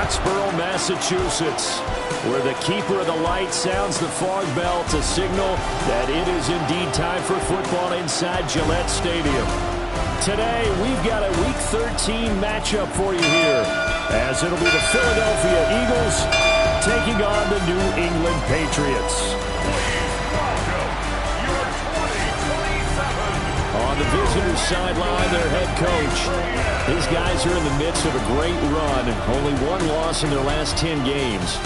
Foxborough, Massachusetts, where the keeper of the light sounds the fog bell to signal that it is indeed time for football inside Gillette Stadium. Today, we've got a Week 13 matchup for you here, as it'll be the Philadelphia Eagles taking on the New England Patriots. On the visitors' sideline, their head coach. These guys are in the midst of a great run. Only one loss in their last 10 games.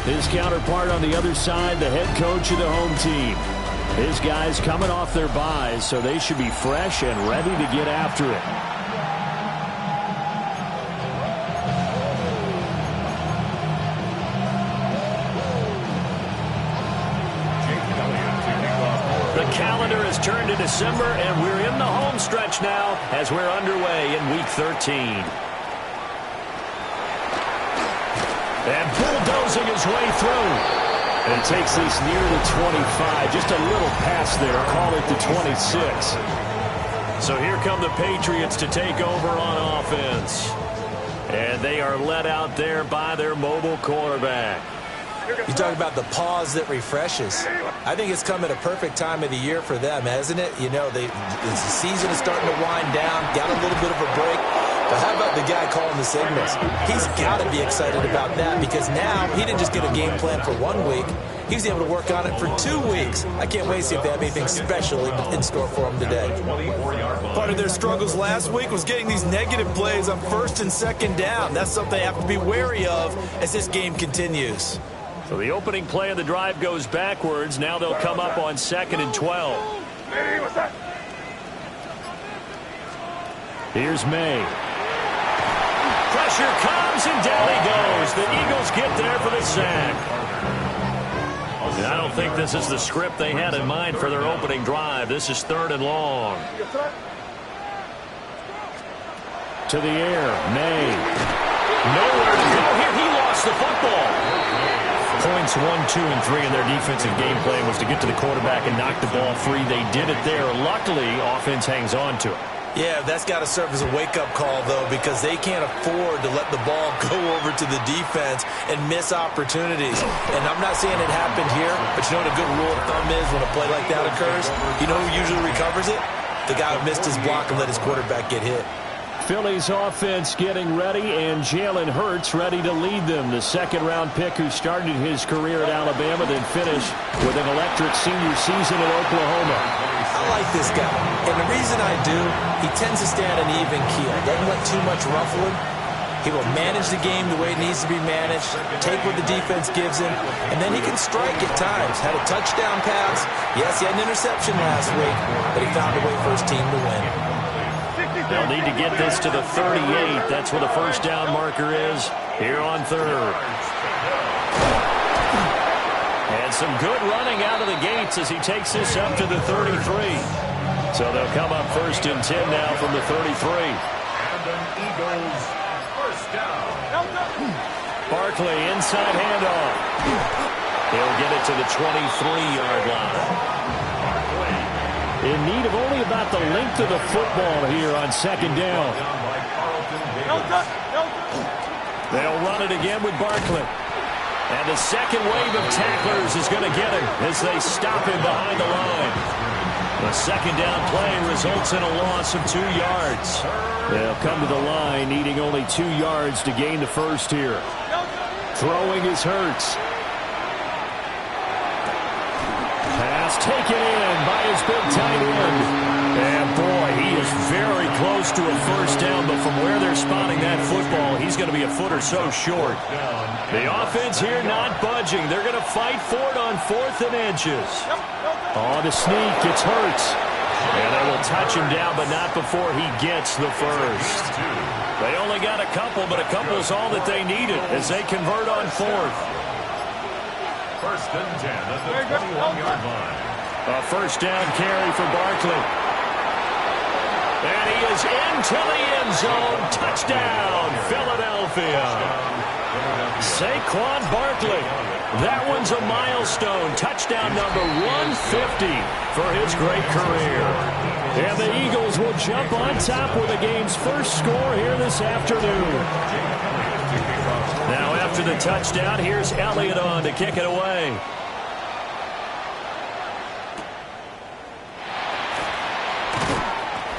His counterpart on the other side, the head coach of the home team. His guys coming off their byes, so they should be fresh and ready to get after it. The calendar has turned to December, and we're in the home stretch now as we're underway in Week 13. And bulldozing his way through. And it takes this near the 25. Just a little pass there. Call it the 26. So here come the Patriots to take over on offense. And they are led out there by their mobile quarterback. You talk about the pause that refreshes. I think it's come at a perfect time of the year for them, hasn't it? You know, the season is starting to wind down, got a little bit of a break. But how about the guy calling the signals? He's got to be excited about that because now he didn't just get a game plan for 1 week. He's able to work on it for 2 weeks. I can't wait to see if they have anything special in store for him today. Part of their struggles last week was getting these negative plays on first and second down. That's something they have to be wary of as this game continues. So the opening play of the drive goes backwards. Now they'll come up on 2nd and 12. Here's May. Pressure comes, and down he goes. The Eagles get there for the sack. And I don't think this is the script they had in mind for their opening drive. This is 3rd and long. To the air, May. Nowhere to go here. He lost the football. Points 1, 2, and 3 in their defensive game plan was to get to the quarterback and knock the ball free. They did it there. Luckily, offense hangs on to it. Yeah, that's got to serve as a wake-up call, though, because they can't afford to let the ball go over to the defense and miss opportunities. And I'm not saying it happened here, but you know what a good rule of thumb is when a play like that occurs? You know who usually recovers it? The guy who missed his block and let his quarterback get hit. Philly's offense getting ready, and Jalen Hurts ready to lead them. The second-round pick who started his career at Alabama, then finished with an electric senior season at Oklahoma. I like this guy, and the reason I do, he tends to stay on an even keel. Doesn't let too much ruffling. He will manage the game the way it needs to be managed, take what the defense gives him, and then he can strike at times. Had a touchdown pass. Yes, he had an interception last week, but he found a way for his team to win. They'll need to get this to the 38. That's where the first down marker is here on 3rd. And some good running out of the gates as he takes this up to the 33. So they'll come up 1st and 10 now from the 33. Barkley inside handoff. He'll get it to the 23-yard line. In need of only about the length of the football here on 2nd down. They'll run it again with Barkley. And the second wave of tacklers is going to get him as they stop him behind the line. The 2nd down play results in a loss of 2 yards. They'll come to the line needing only 2 yards to gain the first here. Throwing is Hurts. Pass taken in by his big tight end. And boy, he is very close to a first down, but from where they're spotting that football, he's going to be a foot or so short. The offense here not budging. They're going to fight for it on 4th and inches. On the sneak, it's Hurts. And they will touch him down, but not before he gets the first. They only got a couple, but a couple is all that they needed as they convert on 4th. 1st and 10 at the 21-yard line. A first down carry for Barkley. And he is into the end zone. Touchdown, Philadelphia. Saquon Barkley. That one's a milestone. Touchdown number 150 for his great career. And the Eagles will jump on top with the game's first score here this afternoon. Now after the touchdown, here's Elliott on to kick it away.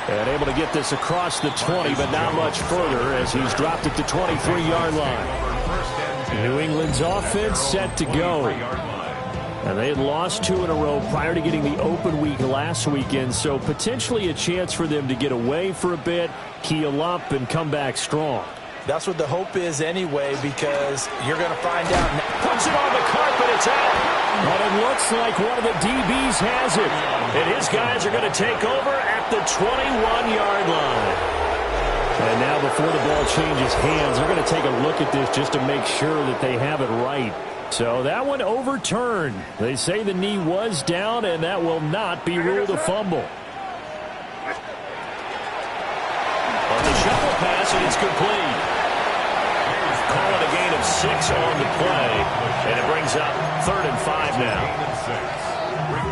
And able to get this across the 20, but not much further as he's dropped it to 23-yard line. New England's offense set to go. And they had lost 2 in a row prior to getting the open week last weekend, so potentially a chance for them to get away for a bit, keel up, and come back strong. That's what the hope is anyway, because you're going to find out. Puts it on the carpet, it's out. But it looks like one of the DBs has it. And his guys are going to take over at the 21-yard line. And now before the ball changes hands, they're going to take a look at this just to make sure that they have it right. So that one overturned. They say the knee was down, and that will not be ruled a fumble. On the shuffle pass, and it's complete. Call it a gain of 6 on the play, and it brings up 3rd and 5 now.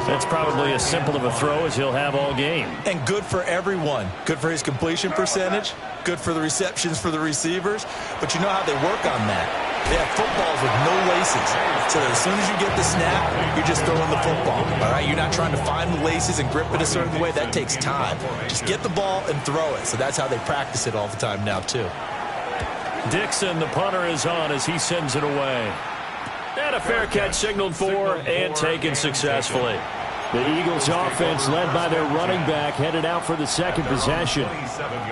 That's probably as simple of a throw as he'll have all game. And good for everyone. Good for his completion percentage. Good for the receptions for the receivers. But you know how they work on that. They have footballs with no laces. So that as soon as you get the snap, you're just throwing the football. All right, you're not trying to find the laces and grip it a certain way. That takes time. Just get the ball and throw it. So that's how they practice it all the time now, too. Dixon, the punter, is on as he sends it away. And a fair catch signaled for and taken successfully. The Eagles offense led by their running back headed out for the second possession.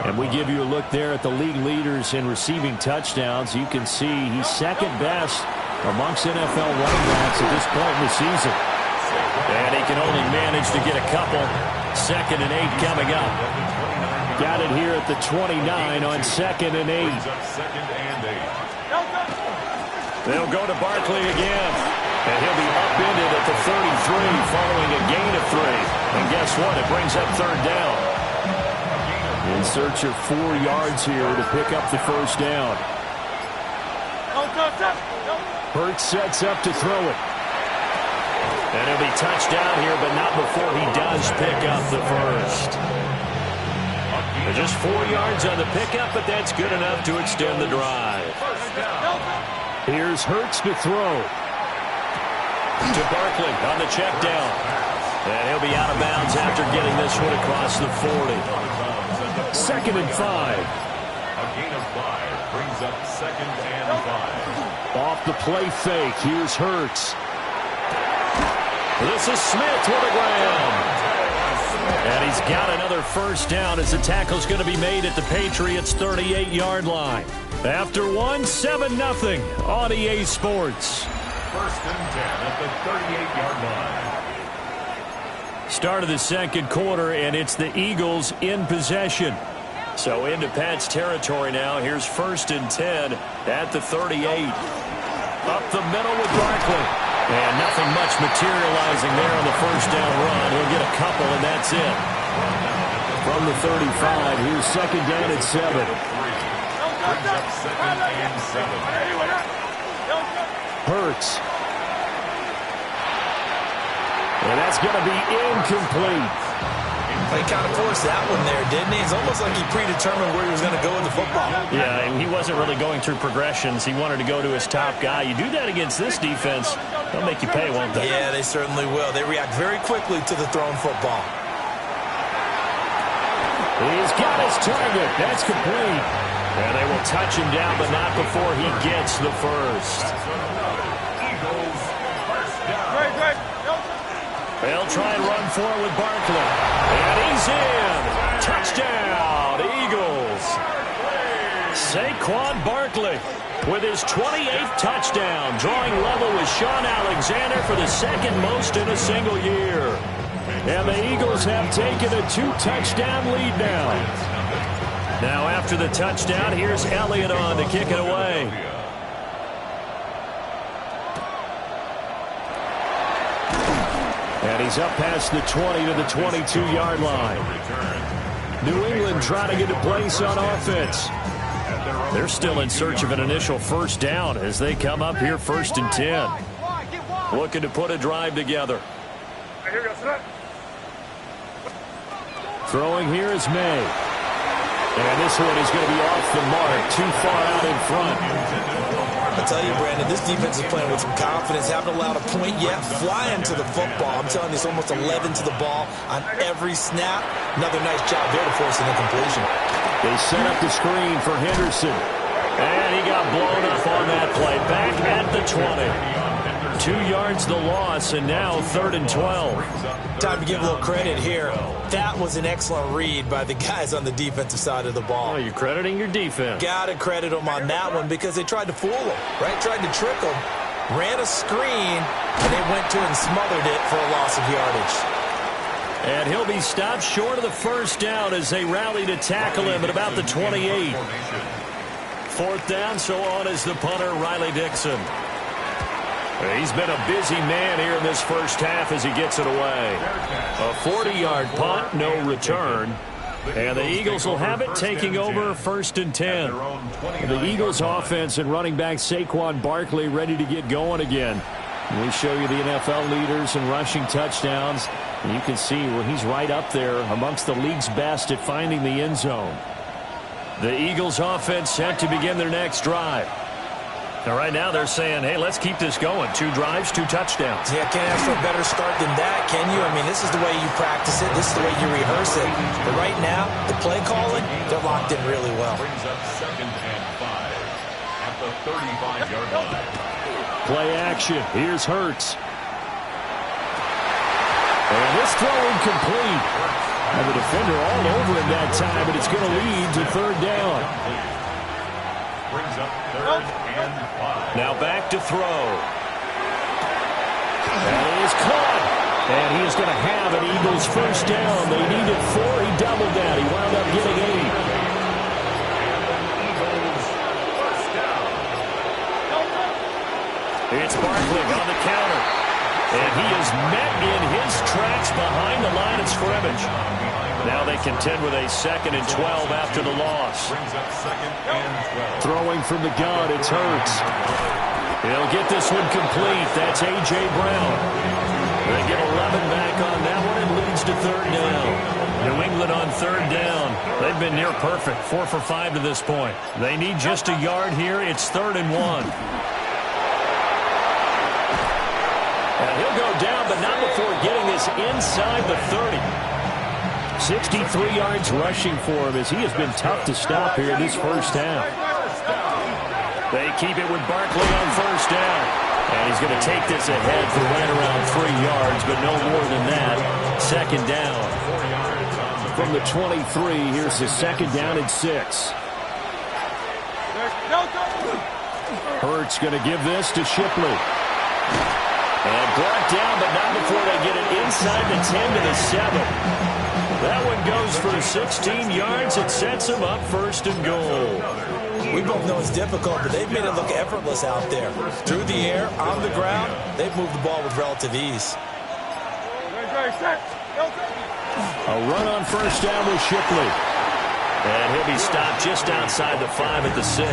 And we give you a look there at the league leaders in receiving touchdowns. You can see he's second best amongst NFL running backs at this point in the season. And he can only manage to get a couple. 2nd and 8 coming up. Got it here at the 29 on 2nd and 8. They'll go to Barkley again. And he'll be upended at the 33 following a gain of 3. And guess what? It brings up 3rd down. In search of 4 yards here to pick up the first down. Hurts sets up to throw it. And he'll be touched down here, but not before he does pick up the first. Just 4 yards on the pickup, but that's good enough to extend the drive. Here's Hurts to throw. To Barkley on the check down. And he'll be out of bounds after getting this one across the 40. 2nd and 5. A gain of 5 brings up 2nd and 5. Off the play fake, here's Hurts. This is Smith to the ground. And he's got another first down as the tackle's going to be made at the Patriots' 38-yard line. After 7-0 on EA Sports. 1st and 10 at the 38-yard line. Start of the second quarter, and it's the Eagles in possession. So into Pat's territory now. Here's 1st and 10 at the 38. Up the middle with Barkley. And nothing much materializing there on the first down run. He'll get a couple, and that's it. From the 35, here's 2nd down at 7. Brings up 2nd and 7. Hurts. And that's going to be incomplete. He kind of forced that one there, didn't he? It's almost like he predetermined where he was going to go with the football. Yeah, and he wasn't really going through progressions. He wanted to go to his top guy. You do that against this defense, they'll make you pay, won't they? Yeah, they certainly will. They react very quickly to the thrown football. He's got his target. That's complete. And they will touch him down, but not before he gets the first. Eagles, first down. They'll try and run for it with Barkley. And he's in. Touchdown, Eagles. Saquon Barkley with his 28th touchdown, drawing level with Sean Alexander for the 2nd most in a single year. And the Eagles have taken a 2-touchdown lead now. Now after the touchdown, here's Elliott on to kick it away. And he's up past the 20 to the 22-yard line. New England trying to get a place on offense. They're still in search of an initial first down as they come up here 1st and 10. Looking to put a drive together. Throwing here is May. And this one is going to be off the mark, too far out in front. I'll tell you, Brandon, this defense is playing with some confidence. Haven't allowed a point yet. Flying to the football. I'm telling you, it's almost 11 to the ball on every snap. Another nice job there to force an incompletion. They set up the screen for Henderson. And he got blown up on that play. Back at the 20. 2 yards the loss, and now 3rd and 12. Time to give a little credit here. That was an excellent read by the guys on the defensive side of the ball. Oh, you're crediting your defense. Got to credit them on that one because they tried to fool them, right? Tried to trick them. Ran a screen, and they went to it and smothered it for a loss of yardage. And he'll be stopped short of the first down as they rally to tackle him at about the 28. 4th down, so on is the punter, Riley Dixon. He's been a busy man here in this first half as he gets it away. A 40-yard punt, no return. And the Eagles will have it, taking over 1st and 10. The Eagles offense and running back Saquon Barkley ready to get going again. We show you the NFL leaders in rushing touchdowns. And you can see where he's right up there amongst the league's best at finding the end zone. The Eagles offense set to begin their next drive. Now, right now they're saying, hey, let's keep this going. 2 drives, 2 touchdowns. Yeah, can't ask for a better start than that, can you? I mean, this is the way you practice it. This is the way you rehearse it. But right now, the play calling, they're locked in really well. Brings up 2nd and 5 at the 35-yard line. Play action. Here's Hurts. And this throw incomplete. And the defender all over him that time, but it's going to lead to 3rd down. Brings up 3rd and 5. Now back to throw. That is caught. And he is going to have an Eagles first down. They needed 4. He doubled that. He wound up getting 8. It's Barkley on the counter. And he is met in his tracks behind the line of scrimmage. Now they contend with a 2nd and 12 after the loss. Brings up 2nd and 12. Throwing from the gun, it's Hurts. He'll get this one complete. That's A.J. Brown. They get 11 back on that one. It leads to 3rd down. New England on 3rd down. They've been near perfect. 4 for 5 to this point. They need just a yard here. It's 3rd and 1. And he'll go down, but not before getting this inside the 30. 63 yards rushing for him as he has been tough to stop here in this first half. They keep it with Barkley on 1st down. And he's going to take this ahead for right around 3 yards, but no more than that. 2nd down. From the 23, here's the 2nd down and 6. Hurts going to give this to Shipley. And brought down, but not before they get it inside the 10 to the 7. That one goes for 16 yards. It sets them up 1st and goal. We both know it's difficult, but they've made it look effortless out there. Through the air, on the ground, they've moved the ball with relative ease. A run on 1st down with Shipley. And he'll be stopped just outside the 5 at the 6.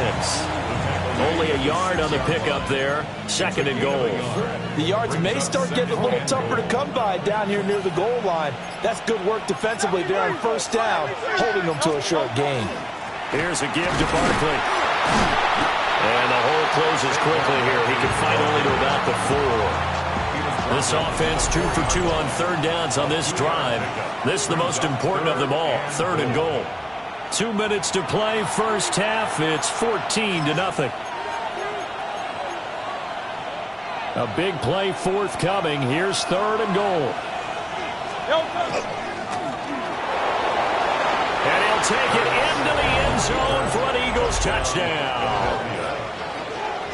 Only a yard on the pickup there. 2nd and goal. The yards may start getting a little tougher to come by down here near the goal line. That's good work defensively there on 1st down, holding them to a short gain. Here's a give to Barkley. And the hole closes quickly here. He can fight only to about the 4. This offense 2 for 2 on 3rd downs on this drive. This is the most important of them all. 3rd and goal. 2 minutes to play, first half. It's 14-0. A big play forthcoming. Here's 3rd and goal. And he'll take it into the end zone for an Eagles touchdown.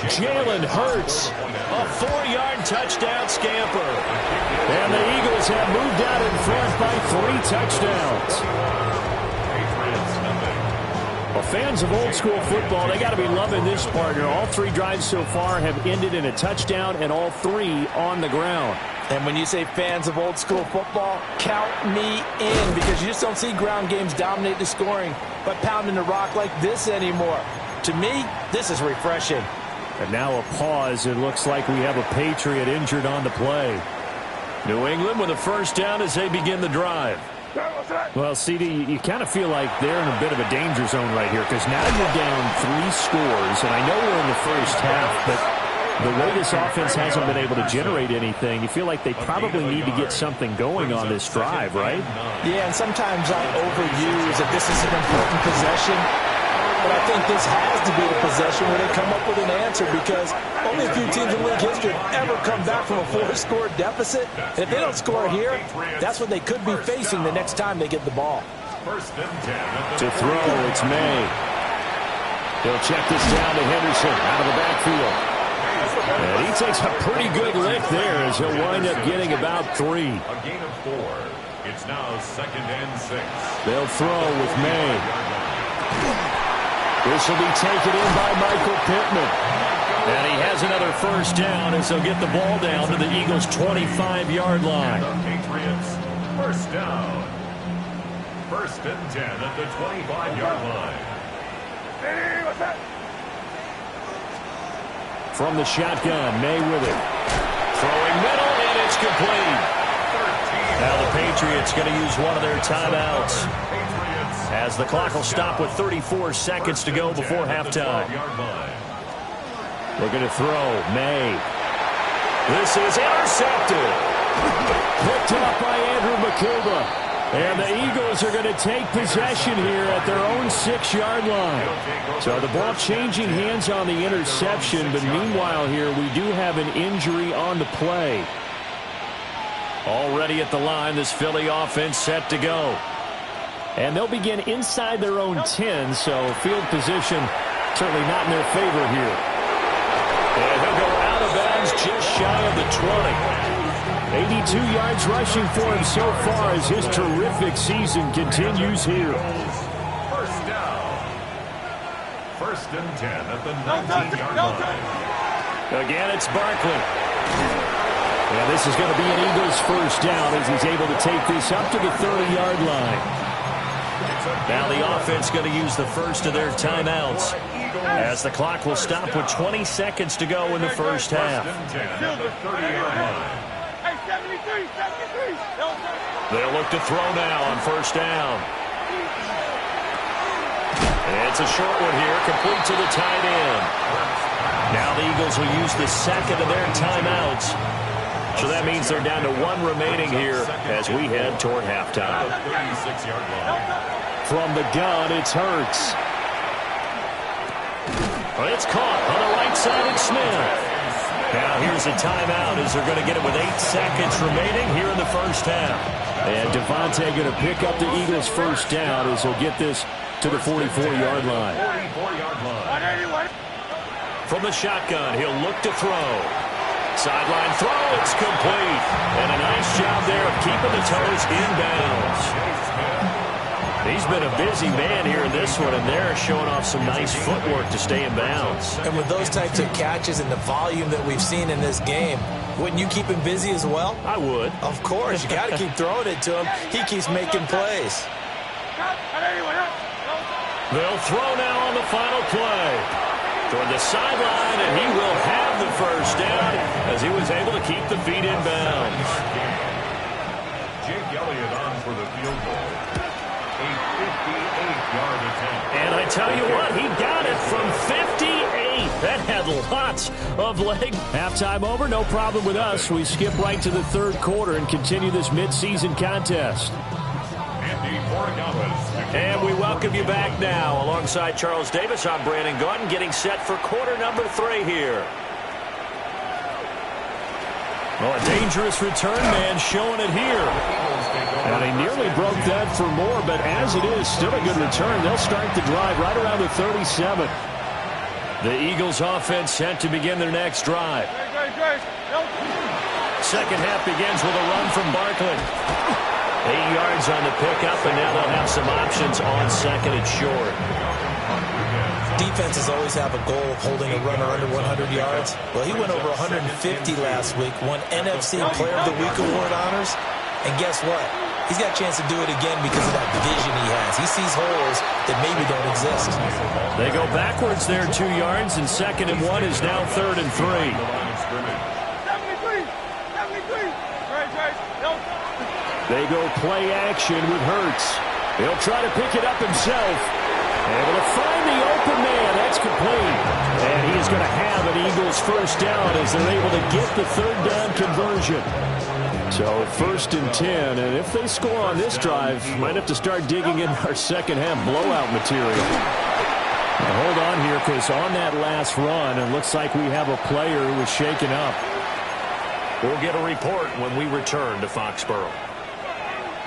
Jalen Hurts, a 4-yard touchdown scamper. And the Eagles have moved out in front by 3 touchdowns. Well, fans of old school football, they got to be loving this partner. All 3 drives so far have ended in a touchdown, and all 3 on the ground. And when you say fans of old school football, count me in, because you just don't see ground games dominate the scoring by pounding the rock like this anymore. To me, this is refreshing. And now a pause. It looks like we have a Patriot injured on the play. New England with a first down as they begin the drive. Well, CD, you kind of feel like they're in a bit of a danger zone right here because now you're down 3 scores, and I know we're in the first half, but the way this offense hasn't been able to generate anything, you feel like they probably need to get something going on this drive, right? Yeah, and sometimes I overuse that this is an important possession, but I think this has to be the possession where they come up with an answer because only a few teams in league history have ever come back from a 4-score deficit. And if they don't score here, that's what they could be facing the next time they get the ball. To throw, it's May. He'll check this down to Henderson out of the backfield. And he takes a pretty good lift there as he'll wind up getting about 3. A gain of 4. It's now 2nd and 6. They'll throw with May. This will be taken in by Michael Pittman. And he has another first down as he'll get the ball down to the Eagles' 25-yard line. The Patriots, first down. 1st and 10 at the 25-yard line. From the shotgun, May with it. Throwing middle, and it's complete. Now the Patriots going to use one of their timeouts as the clock will stop with 34 seconds to go before halftime. Looking to throw, May. This is intercepted. Picked up by Andrew McCuba. And the Eagles are going to take possession here at their own 6-yard line. So the ball changing hands on the interception, but meanwhile here we do have an injury on the play. Already at the line, this Philly offense set to go. And they'll begin inside their own 10, so field position certainly not in their favor here. And he'll go out of bounds just shy of the 20. 82 yards rushing for him so far as his terrific season continues here. First down. 1st and 10 at the 19-yard line. Again, it's Barkley. And this is going to be an Eagles first down as he's able to take this up to the 30-yard line. Now the offense going to use the first of their timeouts as the clock will stop with 20 seconds to go in the first half. 1st and 10 at the 30-yard line. They'll look to throw now on first down. It's a short one here, complete to the tight end. Now the Eagles will use the second of their timeouts. So that means they're down to 1 remaining here as we head toward halftime. From the gun, it's Hurts. It's caught on the right side, it's Smith. Now here's a timeout as they're going to get it with 8 seconds remaining here in the first half. And Devontae going to pick up the Eagles first down as he'll get this to the 44-yard line. From the shotgun, he'll look to throw. Sideline throw, it's complete. And a nice job there of keeping the toes inbounds. He's been a busy man here in this one, and they're showing off some nice footwork to stay in bounds. And with those types of catches and the volume that we've seen in this game, wouldn't you keep him busy as well? I would. Of course. You got to keep throwing it to him. He keeps making plays. They'll throw now on the final play. Toward the sideline, and he will have the first down as he was able to keep the feet in bounds. Jake Elliott on for the field goal. A 58-yard attempt. And I tell you what, he got it from 58. That had lots of leg. Halftime over, no problem with us. We skip right to the third quarter and continue this midseason contest. And we welcome you back now. Alongside Charles Davis, I'm Brandon Gordon, getting set for quarter number 3 here. Well, a dangerous return man showing it here. And he nearly broke that for more, but as it is, still a good return. They'll start the drive right around the 37. The Eagles offense set to begin their next drive. Second half begins with a run from Barkley. 8 yards on the pickup, and now they'll have some options on second and short. Defenses always have a goal of holding a runner under 100 yards. Well, he went over 150 last week, won NFC Player of the Week award honors. And guess what? He's got a chance to do it again because of that vision he has. He sees holes that maybe don't exist. They go backwards there 2 yards, and 2nd and 1 is now 3rd and 3. They go play action with Hurts. He'll try to pick it up himself. Able to find the open man. That's complete. And he's going to have an Eagles first down as they're able to get the third down conversion. So 1st and 10, and if they score on this drive, might have to start digging in our second half blowout material. Now hold on here, because on that last run, it looks like we have a player who was shaken up. We'll get a report when we return to Foxborough.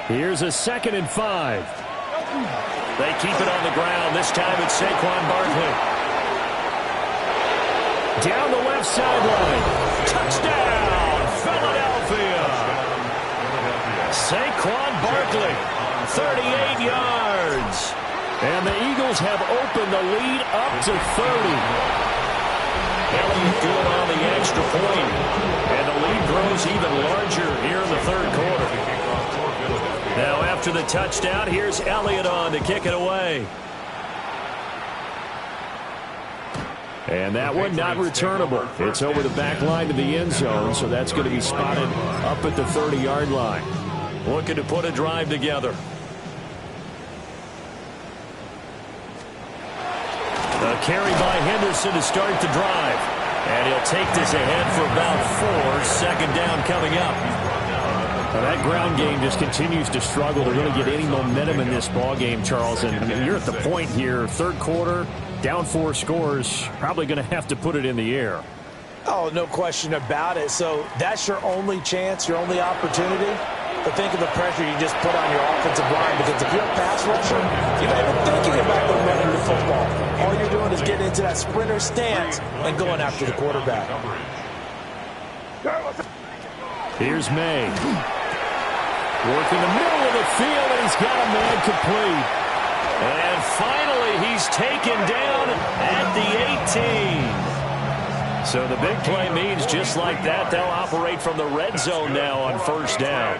Here's a 2nd and 5. They keep it on the ground. This time it's Saquon Barkley. Down the left sideline. Touchdown, Philadelphia. Saquon Barkley, 38 yards. And the Eagles have opened the lead up to 30. Elliott good on the extra point. And the lead grows even larger here in the third quarter. Now after the touchdown, here's Elliott on to kick it away. And that one not returnable. It's over the back line to the end zone, so that's going to be spotted up at the 30-yard line. Looking to put a drive together. A carry by Henderson to start the drive. And he'll take this ahead for about 4. 2nd down coming up. Now that ground game just continues to struggle to really get any momentum in this ball game, Charles. And I mean, you're at the point here, third quarter, down 4 scores, probably going to have to put it in the air. Oh, no question about it. So that's your only chance, your only opportunity. But think of the pressure you just put on your offensive line, because if you're a pass rusher, you're not even thinking about running the football. All you're doing is getting into that sprinter stance and going after the quarterback. Here's May. Working the middle of the field, and he's got a man complete. And finally, he's taken down at the 18. So the big play means just like that, they'll operate from the red zone now on 1st down.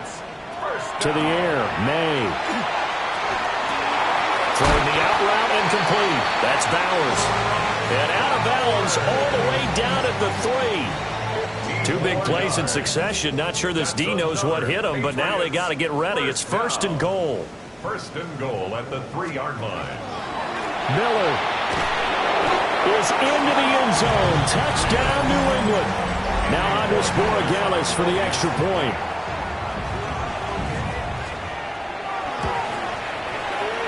To the air, May. Throwing the out route and complete. That's Bowers. And out of bounds all the way down at the 3. 2 big plays in succession. Not sure this D knows what hit him, but now they got to get ready. It's 1st and goal. 1st and goal at the 3-yard line. Miller is into the end zone. Touchdown, New England. Now Andres Borregales for the extra point.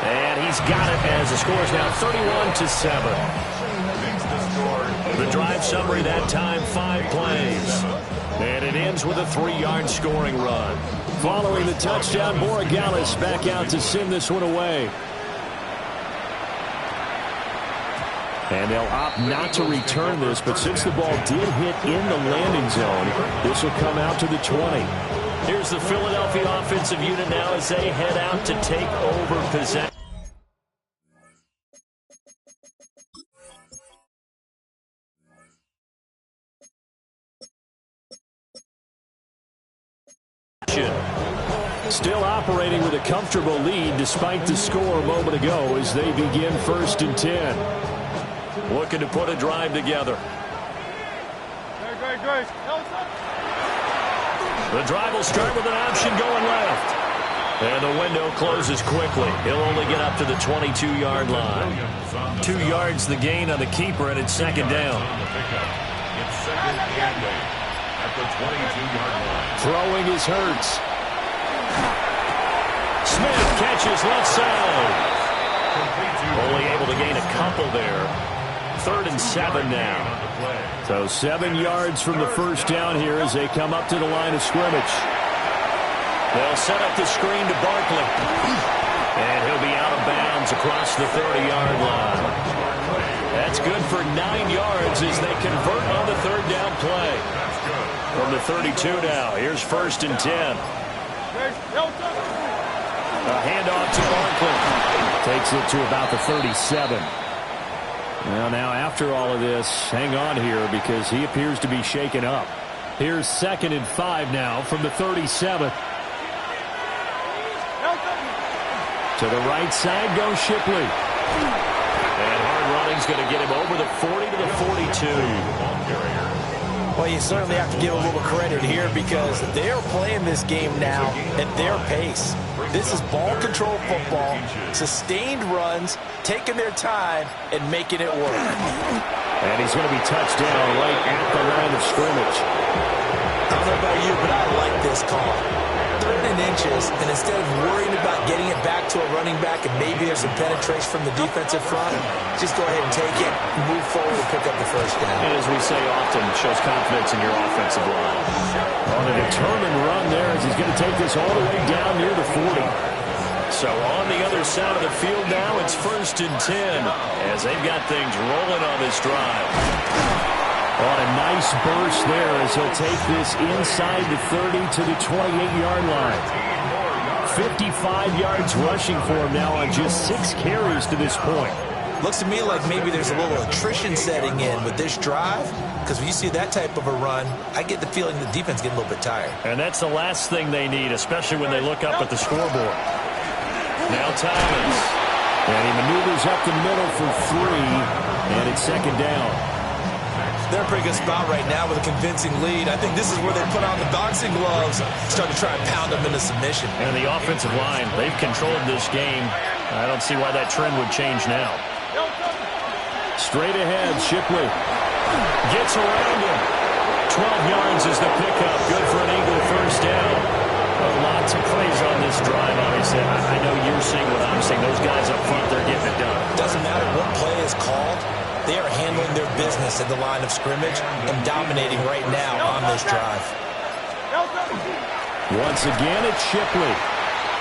And he's got it as the score is now 31-7. The drive summary that time, 5 plays. And it ends with a 3-yard scoring run. Following the touchdown, Borregales back out to send this one away. And they'll opt not to return this, but since the ball did hit in the landing zone, this will come out to the 20. Here's the Philadelphia offensive unit now as they head out to take over possession. Still operating with a comfortable lead despite the score a moment ago as they begin 1st and 10. Looking to put a drive together. The drive will start with an option going left. And the window closes quickly. He'll only get up to the 22-yard line. 2 yards the gain on the keeper, and it's 2nd down. It's 2nd and 8 at the 22-yard line. Throwing is Hurts. Smith catches left side. Only able to gain a couple there. 3rd and 7 now. So 7 yards from the first down here as they come up to the line of scrimmage. They'll set up the screen to Barkley. And he'll be out of bounds across the 30-yard line. That's good for 9 yards as they convert on the 3rd down play. From the 32 now, here's 1st and 10. A handoff to Barkley. Takes it to about the 37. Well, now after all of this, hang on here because he appears to be shaken up. Here's 2nd and 5 now from the 37. To the right side goes Shipley. And hard running's going to get him over the 40 to the 42. Well, Well, you certainly have to give a little credit here because they're playing this game now at their pace. This is ball control football, sustained runs, taking their time, and making it work. And he's going to be touched down right at the line of scrimmage. I don't know about you, but I like this call. 3rd and inches, and instead of worrying about getting it back to a running back and maybe there's some penetration from the defensive front, just go ahead and take it, move forward, and pick up the first down. And as we say often, shows confidence in your offensive line. On a determined run there as he's going to take this all the way down near the 40. So on the other side of the field now, it's 1st and 10 as they've got things rolling on this drive. On a nice burst there as he'll take this inside the 30 to the 28-yard line. 55 yards rushing for him now on just 6 carries to this point. Looks to me like maybe there's a little attrition setting in with this drive, because when you see that type of a run, I get the feeling the defense getting a little bit tired. And that's the last thing they need, especially when they look up at the scoreboard. Now Thomas. And he maneuvers up the middle for 3, and it's 2nd down. They're in a pretty good spot right now with a convincing lead. I think this is where they put on the boxing gloves, start to try and pound them into submission. And the offensive line, they've controlled this game. I don't see why that trend would change now. Straight ahead, Shipley gets around him. 12 yards is the pickup. Good for an Eagle first down. Lots of plays on this drive, obviously. I know you're seeing what I'm seeing. Those guys up front, they're getting it done. Doesn't matter what play is called. They are handling their business at the line of scrimmage and dominating right now on this drive. Once again, it's Shipley.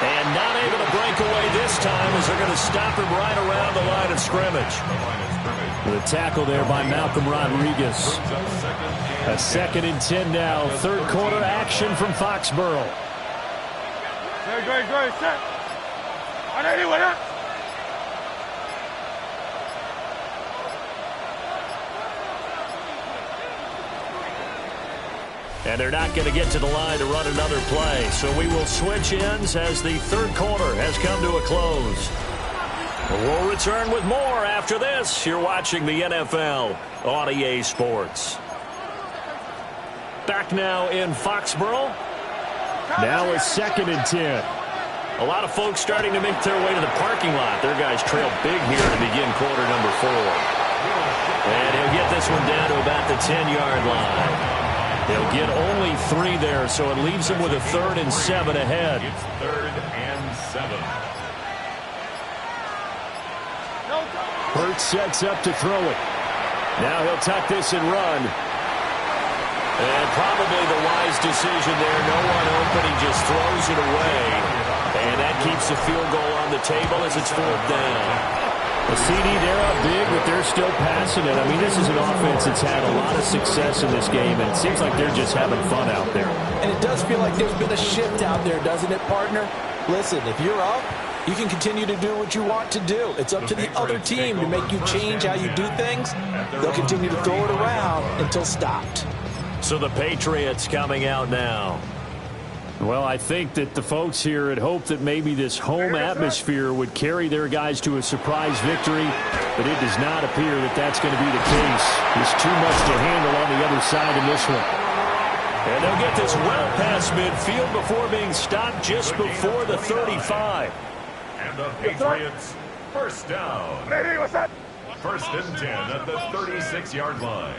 And not able to break away this time as they're going to stop him right around the line of scrimmage. The tackle there by Malcolm Rodriguez. A 2nd and 10 now. 3rd quarter action from Foxborough. And they're not going to get to the line to run another play. So we will switch ends as the 3rd quarter has come to a close. We'll return with more after this. You're watching the NFL on EA Sports. Back now in Foxborough. Now it's 2nd and 10. A lot of folks starting to make their way to the parking lot. Their guys trail big here to begin quarter number 4. And he'll get this one down to about the 10-yard line. They'll get only 3 there, so it leaves them with a 3rd and 7 ahead. It's 3rd and 7. Hurts sets up to throw it. Now he'll tuck this and run. And probably the wise decision there. No one open. He just throws it away. And that keeps the field goal on the table as it's 4th down. The CD, they're up big, but they're still passing it. I mean, this is an offense that's had a lot of success in this game, and it seems like they're just having fun out there. And it does feel like there's been a shift out there, doesn't it, partner? Listen, if you're up, you can continue to do what you want to do. It's up to the other team to make you change how you do things. They'll continue to throw it around until stopped. So the Patriots coming out now. Well, I think that the folks here had hoped that maybe this home atmosphere would carry their guys to a surprise victory, but it does not appear that that's going to be the case. There's too much to handle on the other side in this one. And they'll get this well past midfield before being stopped just before the 35. And the Patriots, first down. 1st and 10 at the 36-yard line.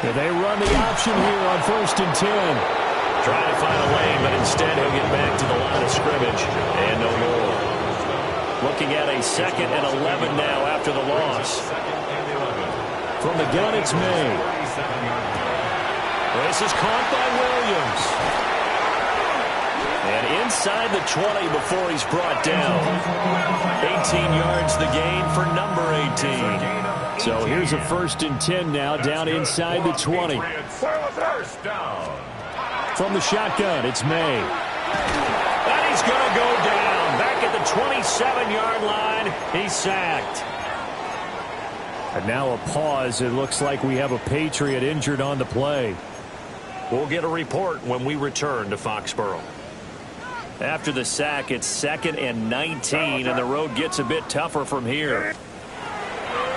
And they run the option here on 1st and 10. Trying to find a lane, but instead he'll get back to the line of scrimmage. And no more. Looking at a 2nd and 11 now after the loss. From the gun, it's May. This is caught by Williams. And inside the 20 before he's brought down. 18 yards the gain for number 18. So here's a 1st and 10 now, down inside the 20. First down. From the shotgun, it's May. And he's going to go down. Back at the 27-yard line, he's sacked. And now a pause. It looks like we have a Patriot injured on the play. We'll get a report when we return to Foxborough. After the sack, it's 2nd and 19, and the road gets a bit tougher from here.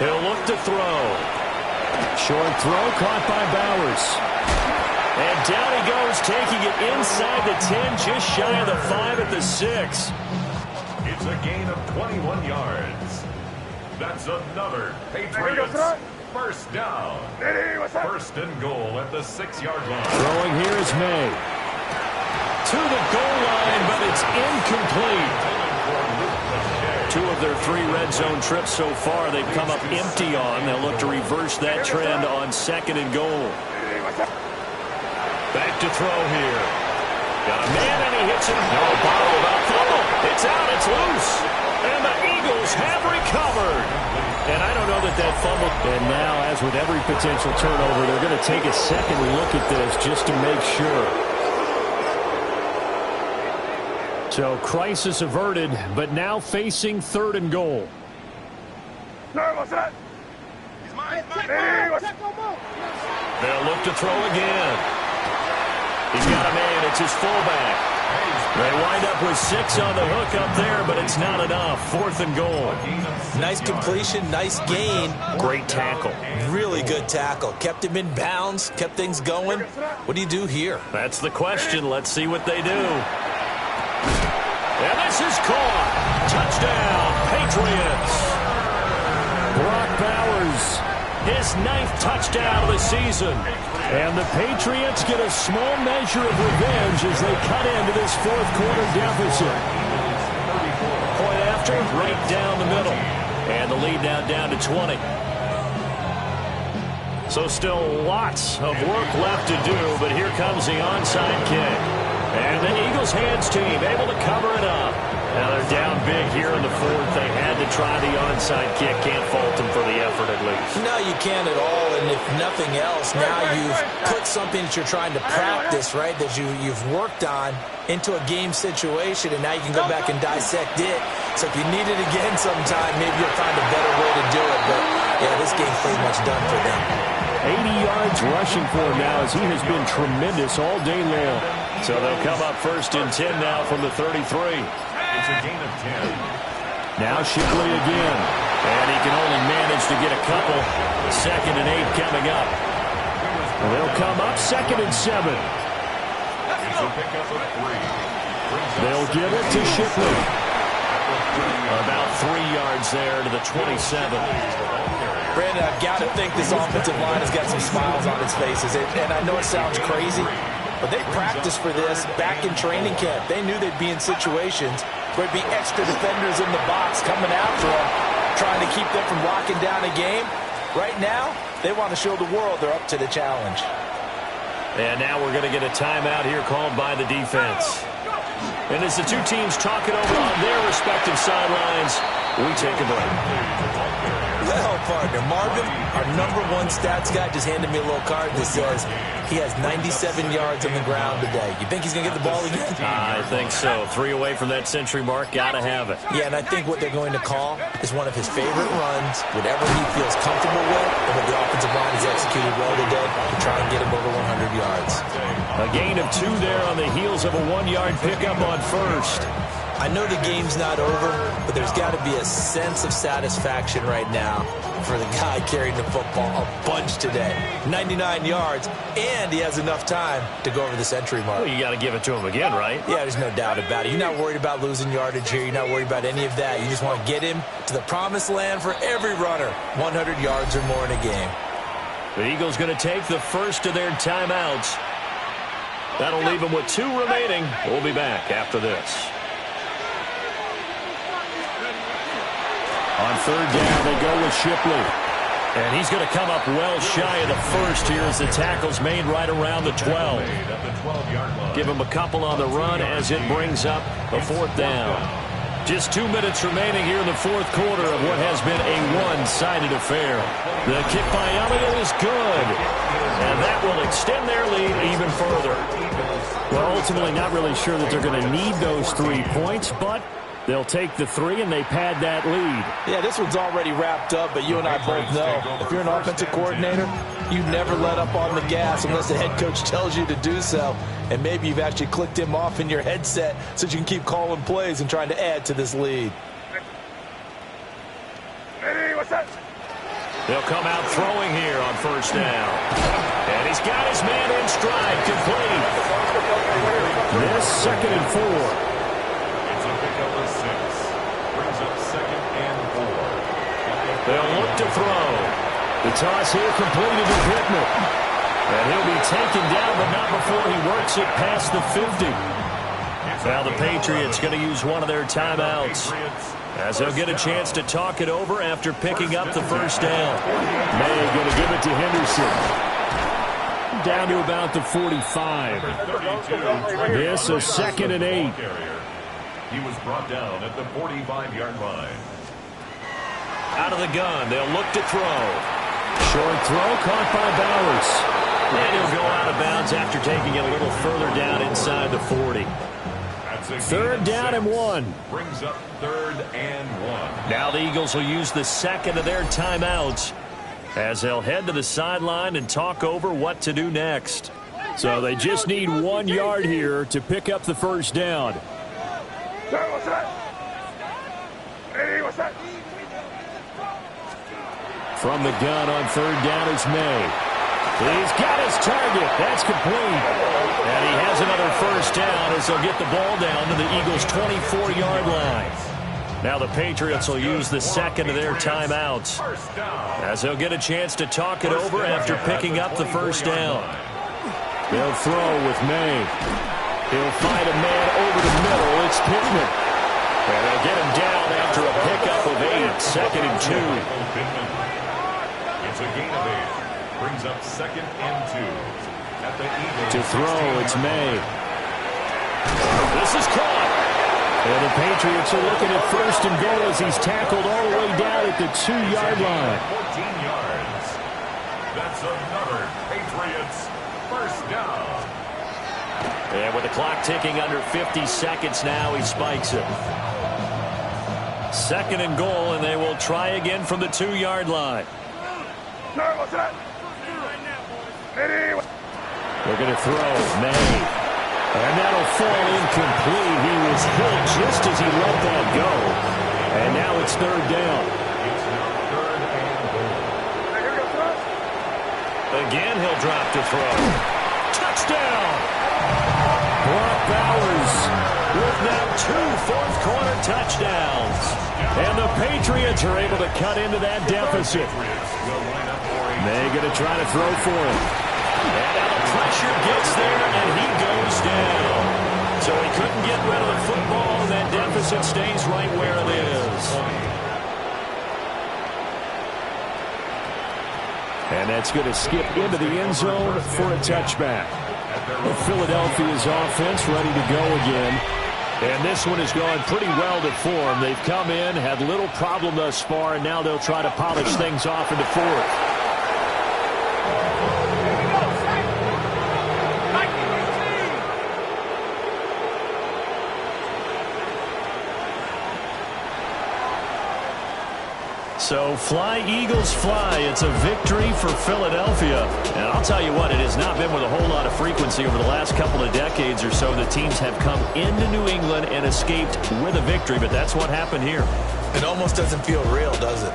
He'll look to throw. Short throw caught by Bowers. And down he goes, taking it inside the 10, just shy of the 5 at the 6. It's a gain of 21 yards. That's another Patriots first down. First and goal at the 6-yard line. Throwing here is May. To the goal line, but it's incomplete. 2 of their 3 red zone trips so far, they've come up empty on. They'll look to reverse that trend on 2nd and goal. Back to throw here. Got a man, and he hits it. No bottle about fumble. It's out. It's loose. And the Eagles have recovered. And I don't know that fumble. And now, as with every potential turnover, they're going to take a second look at this just to make sure. So, crisis averted, but now facing 3rd and goal. They'll look to throw again. He's got a man. It's his fullback. They wind up with 6 on the hook up there, but it's not enough. 4th and goal. Nice completion, nice gain. Great tackle. Really good tackle. Kept him in bounds, kept things going. What do you do here? That's the question. Let's see what they do. And this is caught. Touchdown, Patriots. Brock Bowers, his 9th touchdown of the season. And the Patriots get a small measure of revenge as they cut into this 4th quarter deficit. Point after, right down the middle. And the lead now down to 20. So still lots of work left to do, but here comes the onside kick. And the Eagles hands team able to cover it up. Now they're down big here in the 4th. They had to try the onside kick. Can't fault them for the effort at least. No, you can't at all. And if nothing else, now you've put something that you're trying to practice, right, that you've worked on into a game situation, and now you can go back and dissect it. So if you need it again sometime, maybe you'll find a better way to do it. But, yeah, this game's pretty much done for them. 80 yards rushing for him now as he has been tremendous all day long. So they'll come up 1st and 10 now from the 33. It's a gain of 10. Now Shipley again. And he can only manage to get a couple. 2nd and 8 coming up. They'll come up 2nd and 7. It's a pickup of 3. They'll give it to Shipley. About 3 yards there to the 27. Brandon, I've got to think this offensive line has got some smiles on its faces. And I know it sounds crazy, but they practiced for this back in training camp. They knew they'd be in situations where there'd be extra defenders in the box coming after them, trying to keep them from locking down a game. Right now, they want to show the world they're up to the challenge. And now we're going to get a timeout here called by the defense. And as the 2 teams talk it over on their respective sidelines, we take a break. Well, partner, Marvin, our #1 stats guy, just handed me a little card that says he has 97 yards on the ground today. You think he's going to get the ball again? I think so. 3 away from that century mark. Got to have it. Yeah, and I think what they're going to call is one of his favorite runs, whatever he feels comfortable with, and what the offensive line has executed well today to try and get him over 100 yards. A gain of 2 there on the heels of a 1-yard pickup on 1st. I know the game's not over, but there's got to be a sense of satisfaction right now for the guy carrying the football a bunch today. 99 yards, and he has enough time to go over the century mark. Well, you got to give it to him again, right? Yeah, there's no doubt about it. You're not worried about losing yardage here. You're not worried about any of that. You just want to get him to the promised land for every runner. 100 yards or more in a game. The Eagles going to take the first of their timeouts. That'll leave them with 2 remaining. We'll be back after this. On 3rd down, they go with Shipley. And he's going to come up well shy of the 1st here as the tackle's made right around the 12. Give him a couple on the run as it brings up a 4th down. Just 2 minutes remaining here in the 4th quarter of what has been a one-sided affair. The kick by Elliott is good. And that will extend their lead even further. Well, ultimately not really sure that they're going to need those 3 points, but they'll take the 3 and they pad that lead. Yeah, this one's already wrapped up, but you and I both know if you're an offensive coordinator, you never let up on the gas unless the head coach tells you to do so. And maybe you've actually clicked him off in your headset so you can keep calling plays and trying to add to this lead. They'll come out throwing here on first down. And he's got his man in stride, complete. This 2nd and 4. It's a pickup of 6. Brings up 2nd and 4. They'll look to throw. The toss here completed to Pittman. And he'll be taken down, but not before he works it past the 50. Now the Patriots going to use one of their timeouts, as they'll get a chance to talk it over after picking up the first down. May going to give it to Henderson. Down to about the 45. This a 2nd and 8. He was brought down at the 45-yard line. Out of the gun, they'll look to throw. Short throw caught by Bowers. And he'll go out of bounds after taking it a little further down inside the 40. 3rd down and 1. Brings up 3rd and 1. Now the Eagles will use the 2nd of their timeouts, as they'll head to the sideline and talk over what to do next. So they just need 1 yard here to pick up the first down. From the gun on 3rd down is May. He's got his target. That's complete. And he has another first down as they'll get the ball down to the Eagles' 24-yard line. Now the Patriots will use the 2nd of their timeouts, as they'll get a chance to talk it over after picking up the first down. They'll throw with May. He'll find a man over the middle. It's Pittman. And they'll get him down after a pickup of 8, 2nd and 2. It's a gain of 8. Brings up 2nd and 2. At the Eagles. To throw, it's May. This is caught. And the Patriots are looking at 1st and goal as he's tackled all the way down at the 2-yard line. 14 yards. That's another Patriots first down. And with the clock ticking under 50 seconds now, he spikes it. 2nd and goal, and they will try again from the 2-yard line. They're going to throw. May. And that'll fall incomplete. He was hit just as he let that go. And now it's 3rd down. It's now 3rd and goal. Again, he'll drop to throw. Touchdown! Brock Bowers With now 2 fourth-quarter touchdowns. And the Patriots are able to cut into that deficit. May going to try to throw for him. And now the pressure gets there, and he goes down. So he couldn't get rid of the football, and that deficit stays right where it is. And that's going to skip into the end zone for a touchback. Philadelphia's offense ready to go again. And this one has gone pretty well to form. They've come in, had little problem thus far, and now they'll try to polish things off into 4th. So fly, Eagles, fly. It's a victory for Philadelphia. And I'll tell you what, it has not been with a whole lot of frequency over the last couple of decades or so that teams have come into New England and escaped with a victory. But that's what happened here. It almost doesn't feel real, does it?